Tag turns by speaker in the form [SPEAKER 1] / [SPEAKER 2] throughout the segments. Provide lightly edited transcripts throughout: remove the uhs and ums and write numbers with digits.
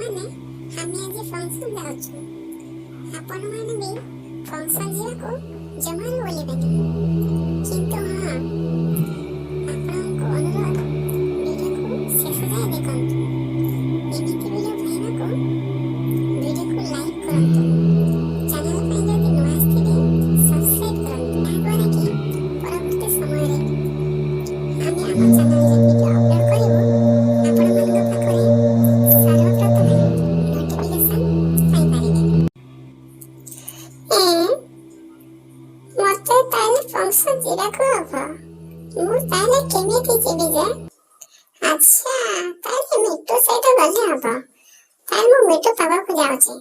[SPEAKER 1] ମାନେ ଆମେ ଆଜି ଫଙ୍କସନ୍ ଯାଉଛୁ। ଆପଣମାନେ ବି ଫଙ୍କସନ୍ ଯିବାକୁ ଜମାରୁ ବୋଲିବେନି। କିନ୍ତୁ ହଁ, ଆପଣଙ୍କୁ ଅନୁରୋଧ, ଭିଡ଼ିଓକୁ ଶେଷ ଯାଏ ଦେଖନ୍ତୁ। ଏମିତି ଭିଡ଼ିଓ ପାଇବାକୁ ଭିଡ଼ିଓକୁ ଲାଇକ୍ କରନ୍ତୁ। ଚ୍ୟାନେଲ ପାଇଁ ଯଦି ନୂଆ ଆସିଥିବେ ସବସ୍କ୍ରାଇବ୍ କରନ୍ତୁ। ଯାହାଦ୍ୱାରା କି ପରବର୍ତ୍ତୀ ସମୟରେ ଆମେ ଆମ ଚ୍ୟାନେଲରେ ଭିଡ଼ିଓ ଅପଲୋଡ଼ କରିବୁ ଆପଣମାନଙ୍କ ପାଖରେ ସର୍ବପ୍ରଥମେ ନୋଟିଫିକେସନ୍ ପାଇପାରିବେ। ମୋତେ ତାହେଲେ ଫଙ୍କସନ୍ ଯିବାକୁ ହବ। ମୁଁ ତାହେଲେ କେମିତି ଯିବି ଯେ? ଆଚ୍ଛା, ତାହେଲେ ମିଟୁ ସହିତ ଗଲେ ହବ। ତାହେଲେ ମୁଁ ମିଟୁ ପାଖକୁ ଯାଉଛି।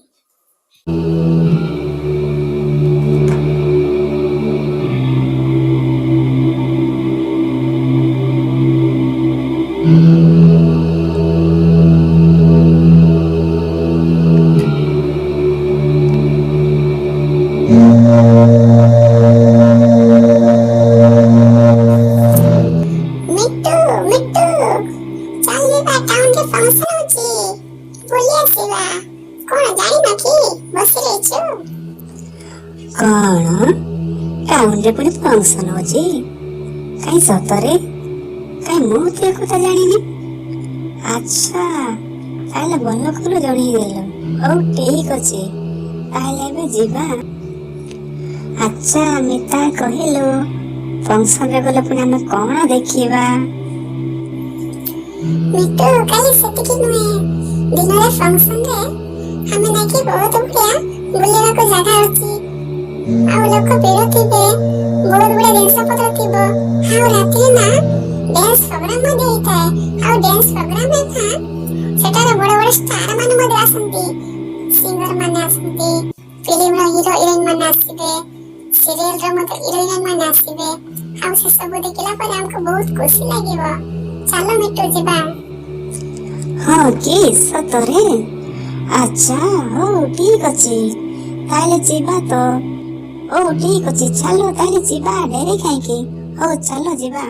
[SPEAKER 1] ମିଟୁ ମିଟୁ ଚାଲିବା, ଟାଉନରେ ଫଙ୍କସନ୍ ହଉଛି, ବୁଲି ଆସିବା। କଣ ଜାଣିନ କି? ବସି ରହିଛୁ।
[SPEAKER 2] କଣ ଟାଉନରେ ପୁଣି ଫଙ୍କସନ୍ ହଉଛି? କାଇଁ ସତରେ? କାଇଁ ମୁଁ ତ ଏ କଥା ଜାଣିନି। ଆଚ୍ଛା, ତାହେଲେ ଭଲ କଲୁ ଜଣେଇଦେଲୁ। ହଉ ଠିକ ଅଛି, ତାହେଲେ ଏବେ ଯିବା। ଆଚ୍ଛା ମିତା, କହିଲୁ ଫଙ୍କସନରେ ଗଲେ ପୁଣି ଆମେ କଣ ଦେଖିବା?
[SPEAKER 1] ମିଟୁ, ଖାଲି ସେତିକି ନୁହେଁ, ଦିନରେ ଫଙ୍କସନରେ ଆମେ ଯାଇକି ବହୁତ ବଢିଆ ବୁଲିବାକୁ ଜାଗା ଅଛି। ଆଉ ଲୋକ ଭିଡ଼ ଥିବେ, ବହୁତ ବଢିଆ ଜିନିଷ ପତ୍ର ଥିବ। ଆଉ ରାତିରେ ନା ଡ୍ୟାନ୍ସ ପ୍ରୋଗ୍ରାମ ମଧ୍ୟ ହେଇଥାଏ। ଆଉ ଡ୍ୟାନ୍ସ ପ୍ରୋଗ୍ରାମରେ ନା ସେଠାରେ ବଡ଼ ବଡ଼ ଷ୍ଟାର ମାନେ ମଧ୍ୟ ଆସନ୍ତି। ସିଙ୍ଗର ମାନେ ଆସନ୍ତି, ଫିଲ୍ମର ହିରୋ ହିରୋଇନ ମାନେ ଆସିବେ, ସିରିଏଲର ମଧ୍ୟ ହିରୋଇନ ମାନେ ଆସିବେ। ଆଉ ସେ ସବୁ ଦେଖିଲା ପରେ ଆମକୁ ବହୁତ ଖୁସି ଲାଗିବ। ଚାଲ ମିଟୁ ଯିବା।
[SPEAKER 2] ହଁ କି ସତରେ? ଆଚ୍ଛା ହଉ ଠିକ ଅଛି, ତାହେଲେ ଯିବା ତ। ହଉ ଠିକ ଅଛି, ଚାଲ ତାହେଲେ ଯିବା, ଡେରି କାହିଁକି? ହଉ ଚାଲ ଯିବା।